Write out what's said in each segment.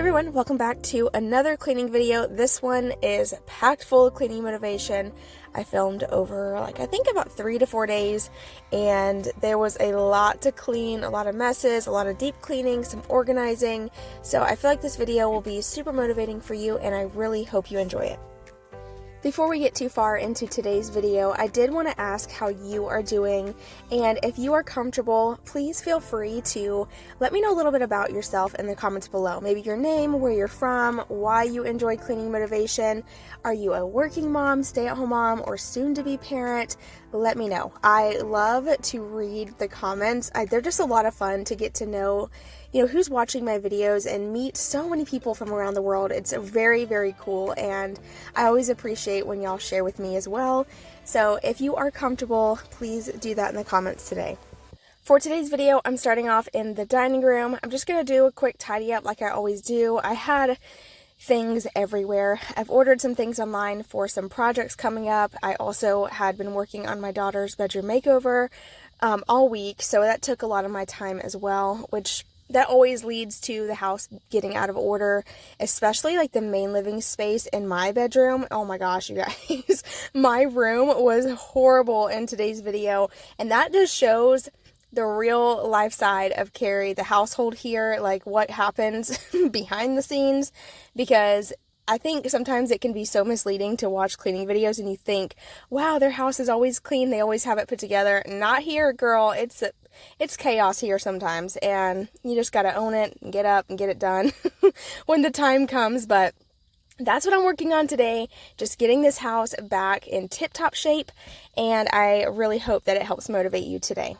everyone, welcome back to another cleaning video. This one is packed full of cleaning motivation. I filmed over I think about 3 to 4 days, and there was a lot to clean, a lot of messes, a lot of deep cleaning, some organizing. So I feel like this video will be super motivating for you, and I really hope you enjoy it. Before we get too far into today's video, I did want to ask how you are doing, and if you are comfortable, please feel free to let me know a little bit about yourself in the comments below. Maybe your name, where you're from, why you enjoy cleaning motivation. Are you a working mom, stay-at-home mom, or soon-to-be parent? Let me know. I love to read the comments. They're just a lot of fun to get to know who's watching my videos and meet so many people from around the world. It's very, very cool, and I always appreciate when y'all share with me as well. So if you are comfortable, please do that in the comments today. For today's video, I'm starting off in the dining room. I'm just going to do a quick tidy up like I always do. I had things everywhere. I've ordered some things online for some projects coming up. I also had been working on my daughter's bedroom makeover all week, so that took a lot of my time as well, which that always leads to the house getting out of order, especially the main living space in my bedroom. Oh my gosh, you guys, my room was horrible in today's video, and that just shows the real life side of Carrie, the household here, what happens behind the scenes, because I think sometimes it can be so misleading to watch cleaning videos and you think, wow, their house is always clean, they always have it put together. Not here, girl. It's chaos here sometimes, and you just gotta own it and get up and get it done when the time comes. But that's what I'm working on today, just getting this house back in tip-top shape, and I really hope that it helps motivate you today.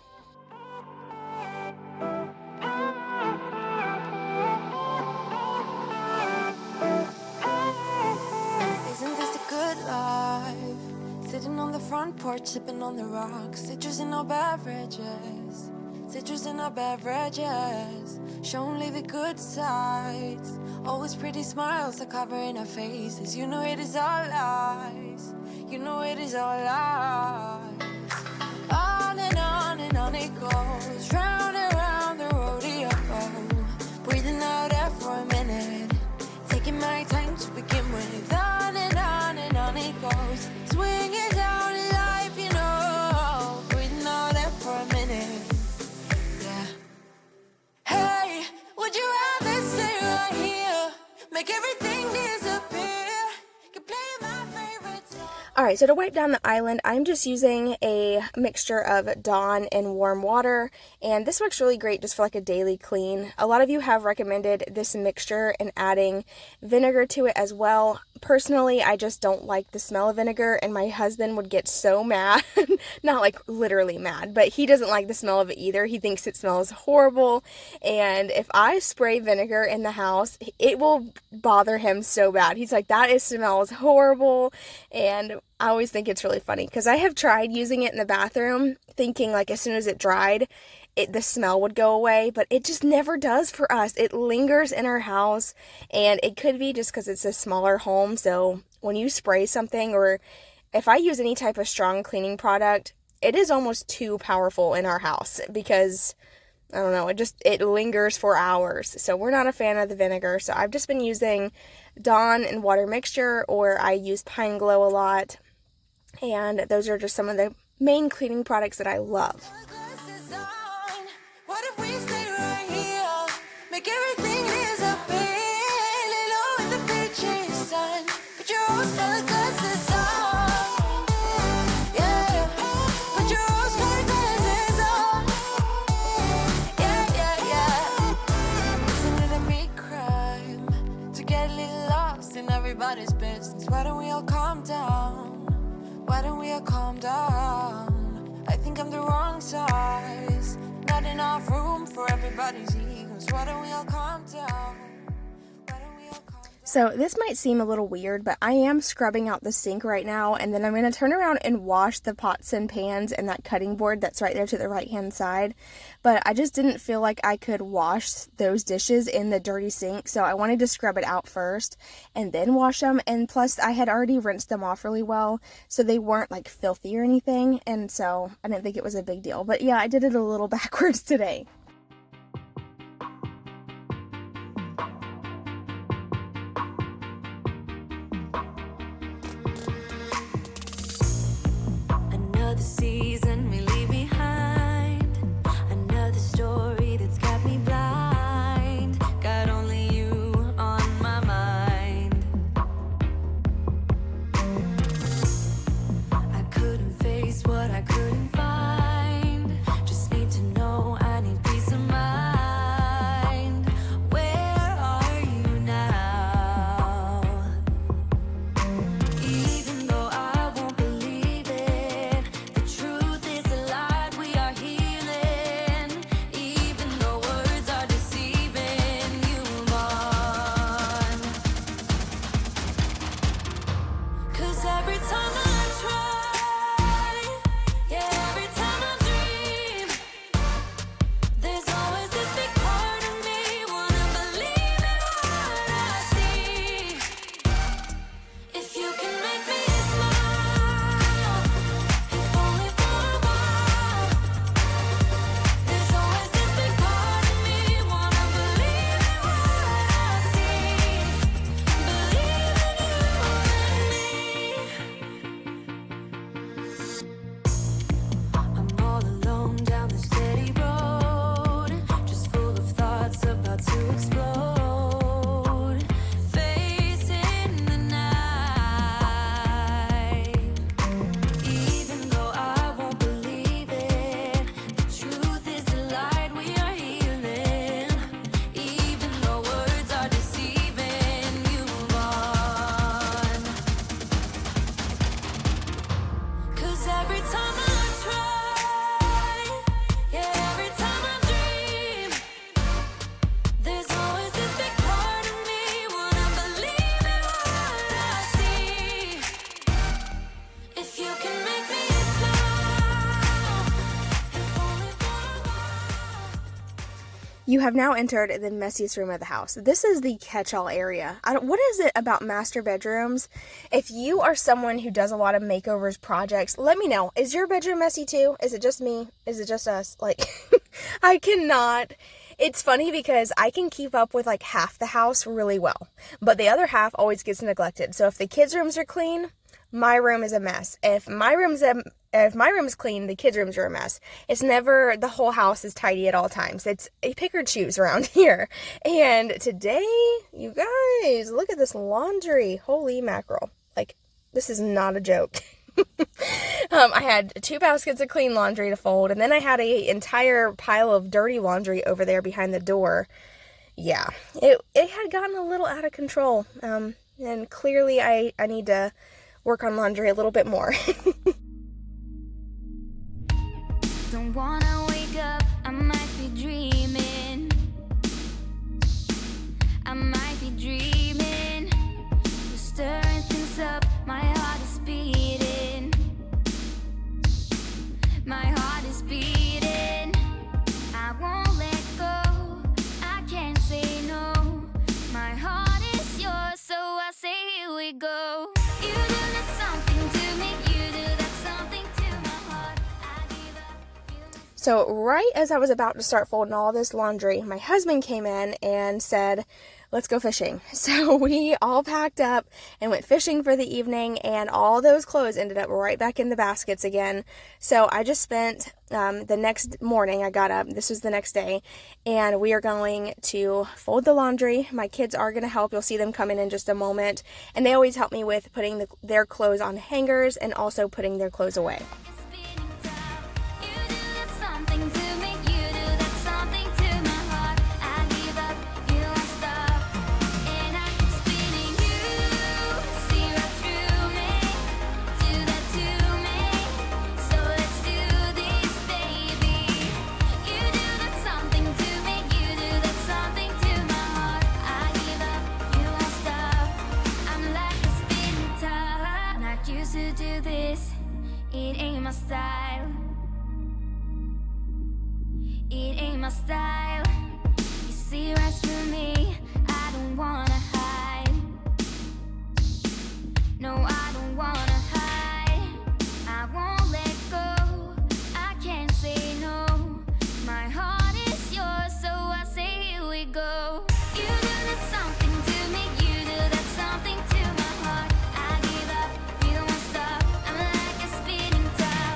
Sitting on the front porch, sipping on the rocks, citrus in our beverages, citrus in our beverages. Show only the good sides, always pretty smiles are covering our faces. You know it is all lies, you know it is all lies. On and on it goes, round and round the rodeo. Breathing out air for a minute, taking my time to begin with. On and on it goes, swinging down in life, breathing out air for a minute, yeah. Hey, would you rather stay right here, make everything disappear, could play my favorite song. Alright, so to wipe down the island, I'm just using a mixture of Dawn and warm water, and this works really great just for a daily clean. A lot of you have recommended this mixture and adding vinegar to it as well. Personally, I just don't like the smell of vinegar, and my husband would get so mad. Not literally mad, but he doesn't like the smell of it either. He thinks it smells horrible, and if I spray vinegar in the house, it will bother him so bad. He's like, that smells horrible, and I always think it's really funny because I have tried using it in the bathroom, thinking as soon as it dried, the smell would go away, but it just never does for us. It lingers in our house, and it could be just because it's a smaller home. So when you spray something, or if I use any type of strong cleaning product, it is almost too powerful in our house because, I don't know, it lingers for hours. So we're not a fan of the vinegar. So I've just been using Dawn and water mixture, or I use Pine Glow a lot. And those are just some of the main cleaning products that I love. What if we stay right here, make everything disappear, lay low in the beaching sun, put your rose-colored glasses on, yeah, put your rose-colored glasses on, yeah. Isn't it a big crime to get a little lost in everybody's business? Why don't we all calm down? Why don't we all calm down? I think I'm the wrong size, not enough room for everybody's egos. Why don't we all calm down? Why don't we all calm down? So this might seem a little weird, but I am scrubbing out the sink right now, and then I'm going to turn around and wash the pots and pans and that cutting board that's right there to the right hand side. But I just didn't feel like I could wash those dishes in the dirty sink, so I wanted to scrub it out first and then wash them. And plus I had already rinsed them off really well, so they weren't filthy or anything, and so I didn't think it was a big deal. But yeah, I did it a little backwards today. Another season we leave behind. Another story that's got me blind. Got only you on my mind. I couldn't face what I couldn't find. Just need to know I need peace of mind. Where are you now? Even though I won't believe it, the truth is a lie, we are healing. Even though words are deceiving, you move on. 'Cause every time I try, yeah, every time I dream, there's always this big part of me wanna believe in what I see. If you can make me smile, if only for a while, there's always this big part of me wanna believe in what I see. Believe in you and me. I'm all alone down the steady road, just full of thoughts about to explode. Facing the night. Even though I won't believe it, the truth is a lie, we are healing. Even though words are deceiving, you move on. 'Cause every time I try, yeah, every time I dream, there's always this big part of me wanna believe in what I see. If you can make me smile, if only for a while. You have now entered the messiest room of the house. This is the catch-all area. What is it about master bedrooms? If you are someone who does a lot of makeovers projects, let me know. Is your bedroom messy too? Is it just me? Is it just us? Like, I cannot. It's funny because I can keep up with like half the house really well, but the other half always gets neglected. So if the kids' rooms are clean, my room is a mess. If my room's clean, the kids' rooms are a mess. It's never the whole house is tidy at all times. It's a pick or choose around here. And today, you guys, look at this laundry. Holy mackerel. Like, this is not a joke. I had 2 baskets of clean laundry to fold, and then I had an entire pile of dirty laundry over there behind the door. Yeah, it had gotten a little out of control. And clearly I need to work on laundry a little bit more. Don't wanna wake up, I might be dreaming. I might be dreaming. You're stirring things up, my heart is beating. My heart is beating. I won't let go, I can't say no. My heart is yours, so I say here we go. You do that something to me, you do that something to my heart. I give up, you must. So right as I was about to start folding all this laundry, my husband came in and said, let's go fishing. So we all packed up and went fishing for the evening, and all those clothes ended up right back in the baskets again. So I just spent the next morning, I got up, this was the next day, and we are going to fold the laundry. My kids are going to help. You'll see them come in just a moment. And they always help me with putting their clothes on hangers and also putting their clothes away. You do that something to me, you do that something to my heart. I give up, you won't stop, and I keep spinning. You see right through me, do that to me. So let's do this, baby. You do that something to me, you do that something to my heart. I give up, you won't stop. I'm like a spinning top. Not used to do this, it ain't my style. It ain't my style. You see right through me, I don't wanna hide. No, I don't wanna hide. I won't let go, I can't say no. My heart is yours, so I say here we go. You do that something to me, you do that something to my heart. I give up, you won't stop. I'm like a spinning top.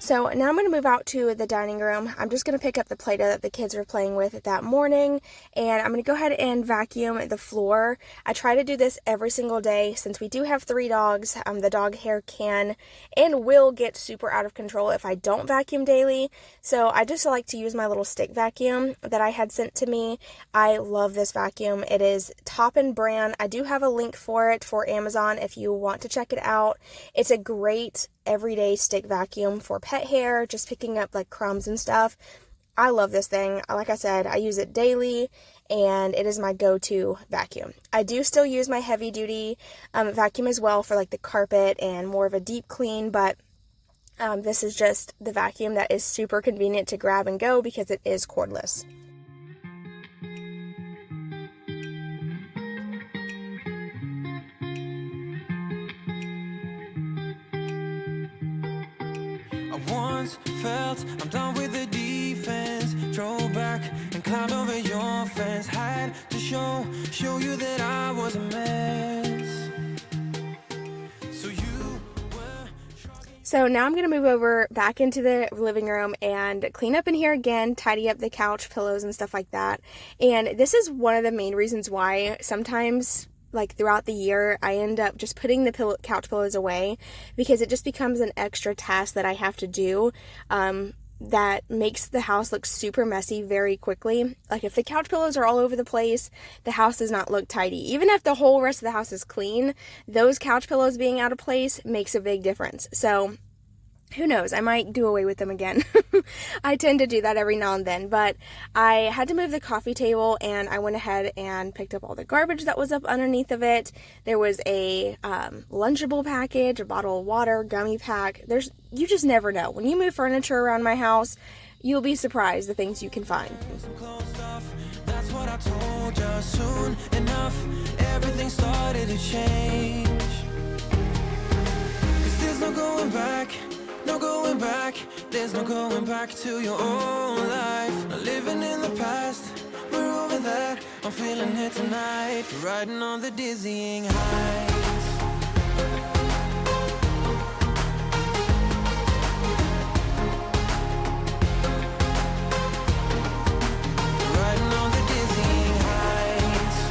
So now I'm going to move out to the dining room. I'm just going to pick up the Play-Doh that the kids were playing with that morning, and I'm going to go ahead and vacuum the floor. I try to do this every single day since we do have 3 dogs. The dog hair can and will get super out of control if I don't vacuum daily. So I just like to use my little stick vacuum that I had sent to me. I love this vacuum. It is Toppin brand. I do have a link for it for Amazon if you want to check it out. It's a great everyday stick vacuum for pet hair, just picking up like crumbs and stuff. I love this thing. Like I said, I use it daily and it is my go-to vacuum. I do still use my heavy duty vacuum as well for like the carpet and more of a deep clean, but this is just the vacuum that is super convenient to grab and go because it is cordless. Once felt I'm done with the defense, drove back and climbed over your fence, had to show you that I was a mess. So now I'm going to move over back into the living room and clean up in here again, tidy up the couch, pillows, and stuff like that. And this is one of the main reasons why sometimes, like throughout the year, I end up just putting the couch pillows away because it just becomes an extra task that I have to do that makes the house look super messy very quickly. Like if the couch pillows are all over the place, the house does not look tidy. Even if the whole rest of the house is clean, those couch pillows being out of place makes a big difference. So who knows, I might do away with them again. I tend to do that every now and then, but I had to move the coffee table and I went ahead and picked up all the garbage that was up underneath of it. There was a Lunchable package, a bottle of water, gummy pack. You just never know. When you move furniture around my house, you'll be surprised the things you can find. That's what I told you. Soon enough, everything started to change. 'Cause there's no going back. No going back, there's no going back to your old life. Not living in the past, we're over that. I'm feeling it tonight, riding on the dizzying heights. Riding on the dizzying heights.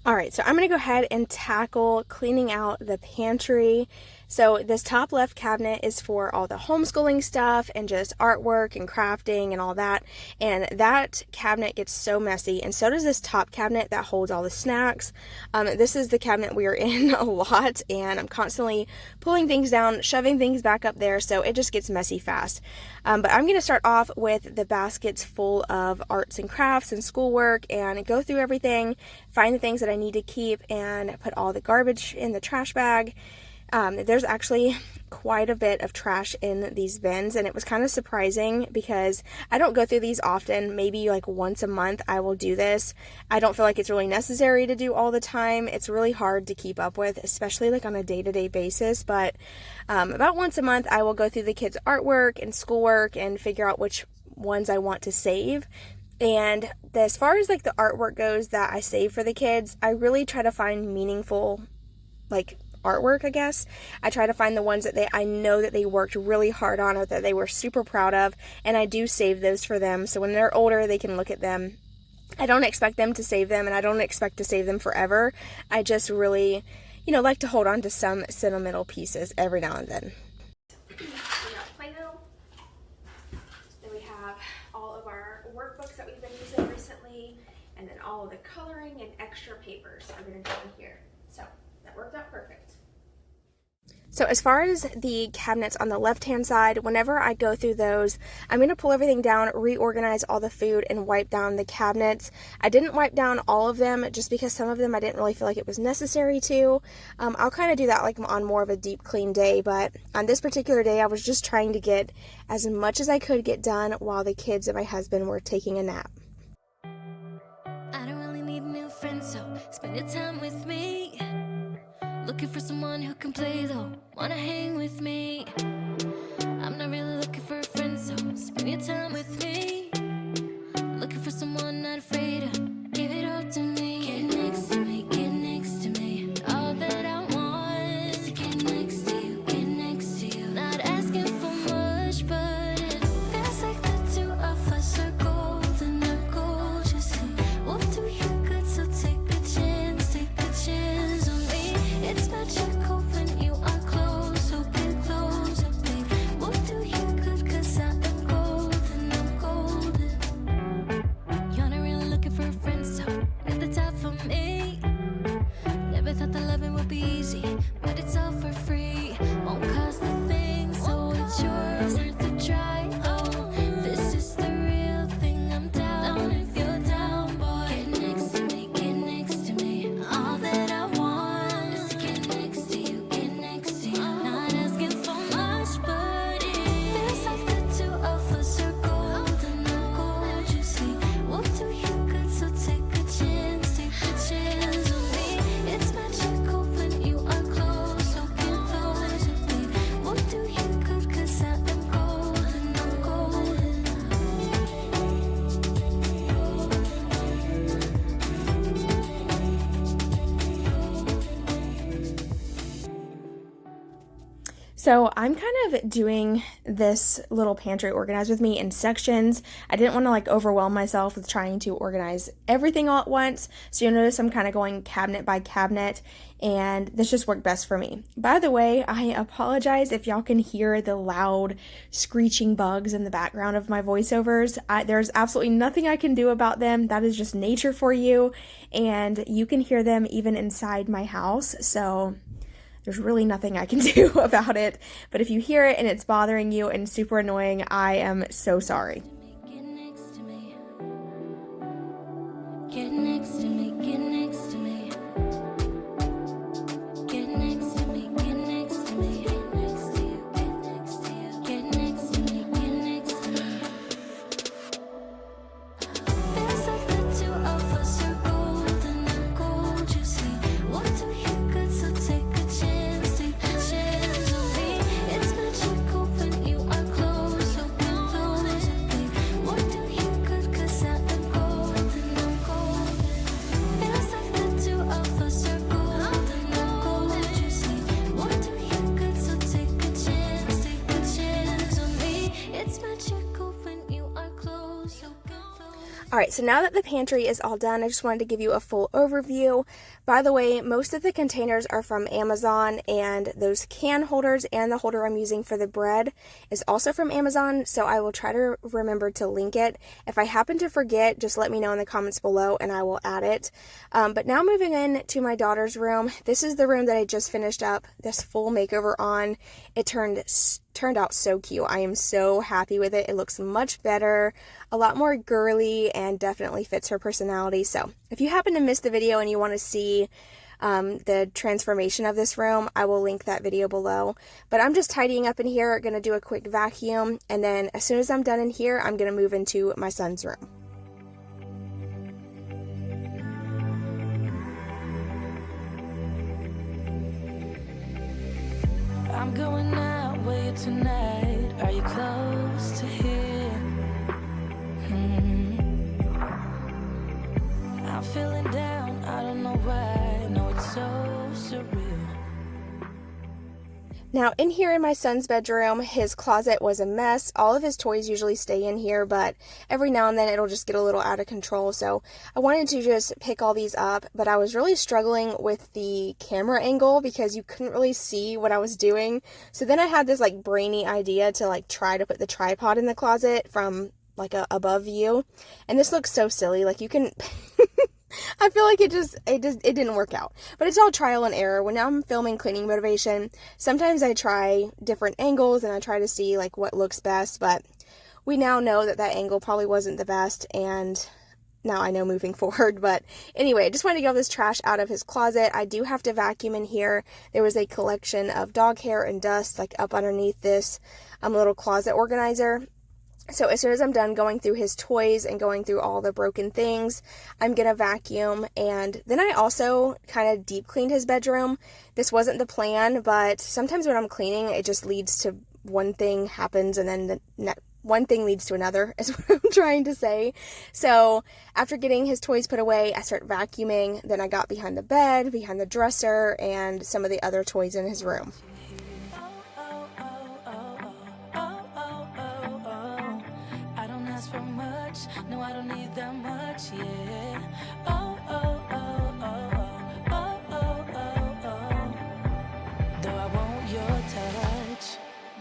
Alright, so I'm going to go ahead and tackle cleaning out the pantry. So this top left cabinet is for all the homeschooling stuff and just artwork and crafting and all that. And that cabinet gets so messy, and so does this top cabinet that holds all the snacks. This is the cabinet we are in a lot, and I'm constantly pulling things down, shoving things back up there, so it just gets messy fast. But I'm going to start off with the baskets full of arts and crafts and schoolwork and go through everything, find the things that I need to keep, and put all the garbage in the trash bag. There's actually quite a bit of trash in these bins, and it was kind of surprising because I don't go through these often. Maybe like once a month I will do this. I don't feel like it's really necessary to do all the time. It's really hard to keep up with, especially like on a day-to-day basis, but about once a month I will go through the kids' artwork and schoolwork and figure out which ones I want to save. And as far as like the artwork goes that I save for the kids, I really try to find meaningful like artwork, I guess. I try to find the ones that I know that they worked really hard on or that they were super proud of, and I do save those for them so when they're older they can look at them. I don't expect them to save them, and I don't expect to save them forever. I just really, like to hold on to some sentimental pieces every now and then. We got Play-Doh. Then we have all of our workbooks that we've been using recently, and then all of the coloring and extra papers are going to go in here. So that worked out perfect. So as far as the cabinets on the left-hand side, whenever I go through those, I'm going to pull everything down, reorganize all the food, and wipe down the cabinets. I didn't wipe down all of them just because some of them I didn't really feel like it was necessary to. I'll kind of do that like on more of a deep clean day, but on this particular day I was just trying to get as much as I could get done while the kids and my husband were taking a nap. I don't really need a new friend, so spend your time with me. Looking for someone who can play though, wanna hang with me. I'm not really looking for a friend, so spend your time with me. Looking for someone not So I'm kind of doing this little pantry organized with me in sections. I didn't want to like overwhelm myself with trying to organize everything all at once. So you'll notice I'm kind of going cabinet by cabinet, and this just worked best for me. By the way, I apologize if y'all can hear the loud screeching bugs in the background of my voiceovers. There's absolutely nothing I can do about them. That is just nature for you, and you can hear them even inside my house. So there's really nothing I can do about it. But if you hear it and it's bothering you and super annoying, I am so sorry. Get next to me. Get next to me. Get next to me. Get next to me. Get next to me. Get next to you. Get next to you. Get next to me. Get next to me. There's like the two of us are golden and gold. You see, what do you got? So take a chance, take a chance on me. It's magical when you are close, so close. What do you got? 'Cause I am golden, I'm golden. Feels like the two of us are golden and gold. You see, what do you got? So take a chance on me. It's magical when you are close, so close. Alright, so now that the pantry is all done, I just wanted to give you a full overview. By the way, most of the containers are from Amazon, and those can holders and the holder I'm using for the bread is also from Amazon, so I will try to remember to link it. If I happen to forget, just let me know in the comments below and I will add it. But now moving in to my daughter's room. This is the room that I just finished up this full makeover on. It turned out so cute. I am so happy with it. It looks much better, a lot more girly, and definitely fits her personality. So if you happen to miss the video and you want to see the transformation of this room, I will link that video below. But I'm just tidying up in here, gonna do a quick vacuum, and then as soon as I'm done in here, I'm gonna move into my son's room. I'm going out with you tonight. Are you close to here? I'm feeling down, I don't know why. No, it's so surreal. Now, in here in my son's bedroom, his closet was a mess. All of his toys usually stay in here, but every now and then it'll just get a little out of control. So I wanted to just pick all these up, but I was really struggling with the camera angle because you couldn't really see what I was doing. So then I had this like brainy idea to like try to put the tripod in the closet from like a above view. And this looks so silly. Like you can... I feel like it didn't work out, but it's all trial and error. When I'm filming cleaning motivation, sometimes I try different angles and I try to see like what looks best, but we now know that that angle probably wasn't the best, and now I know moving forward. But anyway, I just wanted to get all this trash out of his closet. I do have to vacuum in here. There was a collection of dog hair and dust like up underneath this little closet organizer. So as soon as I'm done going through his toys and going through all the broken things, I'm going to vacuum. And then I also kind of deep cleaned his bedroom. This wasn't the plan, but sometimes when I'm cleaning, it just leads to one thing happens and then one thing leads to another is what I'm trying to say. So after getting his toys put away, I start vacuuming. Then I got behind the bed, behind the dresser, and some of the other toys in his room. For much, no, I don't need that much, yeah. Oh, oh, oh, oh, oh, oh, oh, oh. Though I want your touch,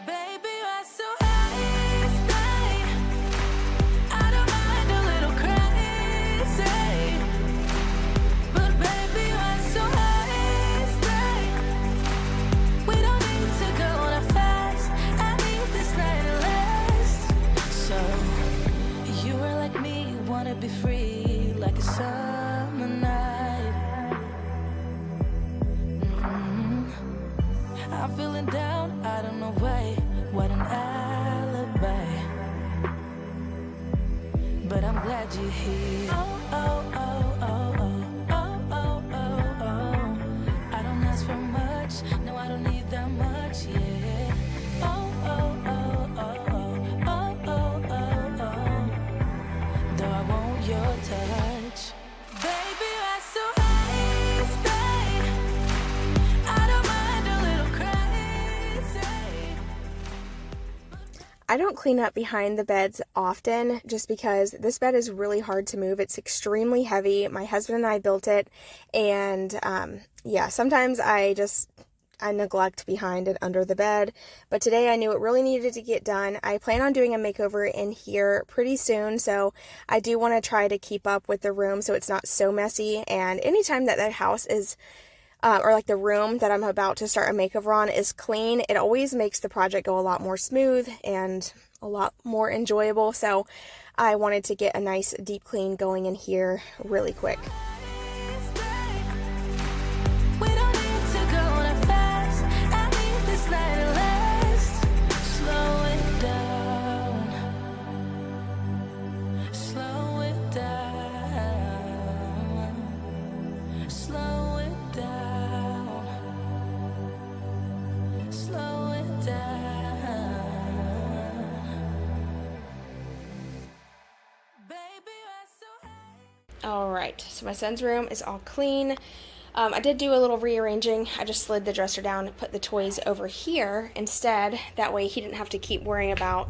baby, you're so high, stay. I don't mind a little crazy, but baby, you're so high, stay. We don't I don't clean up behind the beds often just because this bed is really hard to move. It's extremely heavy. My husband and I built it, and yeah, sometimes I neglect behind and under the bed, but today I knew it really needed to get done. I plan on doing a makeover in here pretty soon, so I do want to try to keep up with the room so it's not so messy, and anytime that house is or like the room that I'm about to start a makeover on is clean, it always makes the project go a lot more smooth and a lot more enjoyable. So I wanted to get a nice deep clean going in here really quick. We don't need to go that fast. I need this night to last. Slow it down. Slow it down. Slow it down. Slow it down. Baby, you're so high. Alright, so my son's room is all clean. I did do a little rearranging. I just slid the dresser down and put the toys over here instead. That way he didn't have to keep worrying about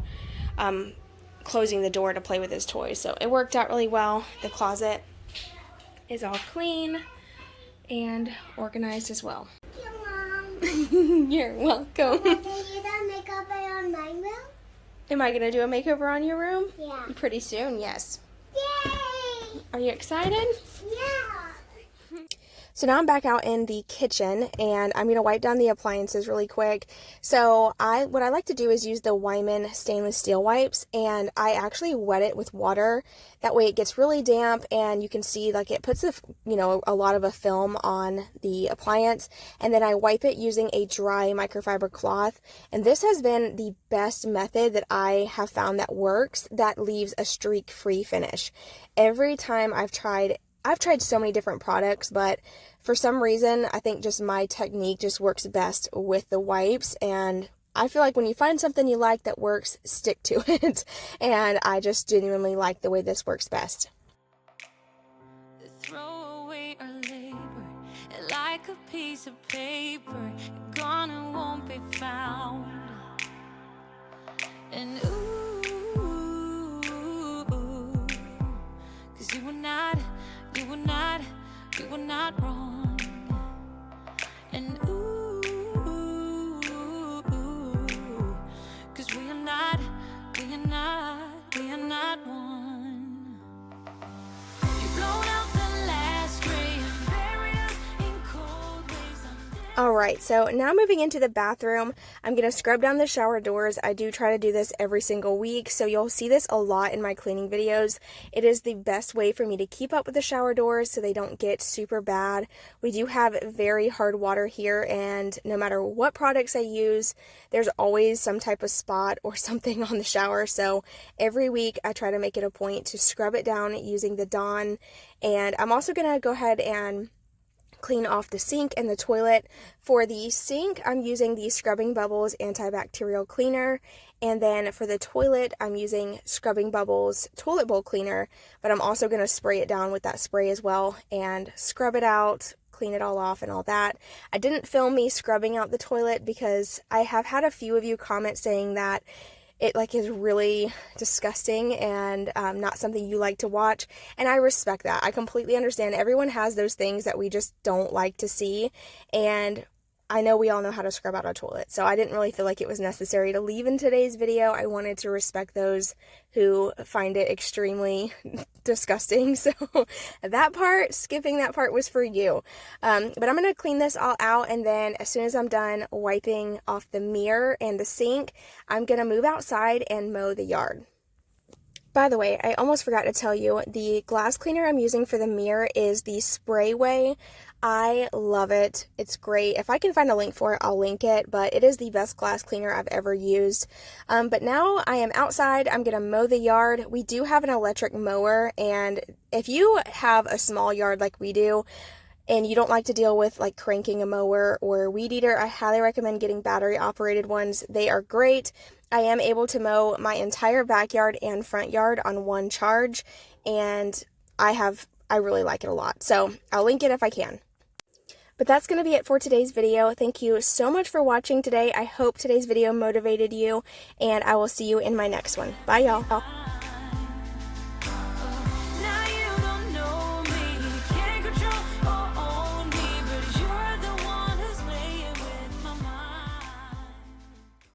closing the door to play with his toys. So it worked out really well. The closet is all clean and organized as well. Thank you, Mom. You're welcome. Can you do makeup on my room? Am I going to do a makeover on your room? Yeah. Pretty soon, yes. Yay! Are you excited? Yeah. So now I'm back out in the kitchen, and I'm going to wipe down the appliances really quick. So what I like to do is use the Wyman stainless steel wipes, and I actually wet it with water. That way it gets really damp, and you can see like it puts a lot of a film on the appliance, and then I wipe it using a dry microfiber cloth. And this has been the best method that I have found that works, that leaves a streak-free finish. Every time I've tried so many different products, but for some reason, I think just my technique just works best with the wipes, and I feel like when you find something you like that works, stick to it, and I just genuinely like the way this works best. Throw away our labor like a piece of paper, gone and won't be found. And ooh, 'cause you were not wrong. And ooh, 'cause we are not one. You've blown out the last ray and buried us in cold waves. Alright, so now moving into the bathroom, I'm going to scrub down the shower doors. I do try to do this every single week, so you'll see this a lot in my cleaning videos. It is the best way for me to keep up with the shower doors so they don't get super bad. We do have very hard water here, and no matter what products I use, there's always some type of spot or something on the shower, so every week I try to make it a point to scrub it down using the Dawn. And I'm also going to go ahead and clean off the sink and the toilet. For the sink, I'm using the Scrubbing Bubbles antibacterial cleaner, and then for the toilet, I'm using Scrubbing Bubbles toilet bowl cleaner, but I'm also going to spray it down with that spray as well and scrub it out, clean it all off and all that. I didn't film me scrubbing out the toilet because I have had a few of you comment saying that it is really disgusting and not something you like to watch, and I respect that. I completely understand. Everyone has those things that we just don't like to see, and I know we all know how to scrub out a toilet, so I didn't really feel like it was necessary to leave in today's video. I wanted to respect those who find it extremely disgusting, so skipping that part was for you. But I'm going to clean this all out, and then as soon as I'm done wiping off the mirror and the sink, I'm going to move outside and mow the yard. By the way, I almost forgot to tell you, the glass cleaner I'm using for the mirror is the Sprayway. I love it. It's great. If I can find a link for it, I'll link it, but it is the best glass cleaner I've ever used. But now I am outside. I'm going to mow the yard. We do have an electric mower, and if you have a small yard like we do, and you don't like to deal with like cranking a mower or a weed eater, I highly recommend getting battery operated ones. They are great. I am able to mow my entire backyard and front yard on one charge, and I really like it a lot. So I'll link it if I can. But that's going to be it for today's video. Thank you so much for watching today. I hope today's video motivated you, and I will see you in my next one. Bye, y'all.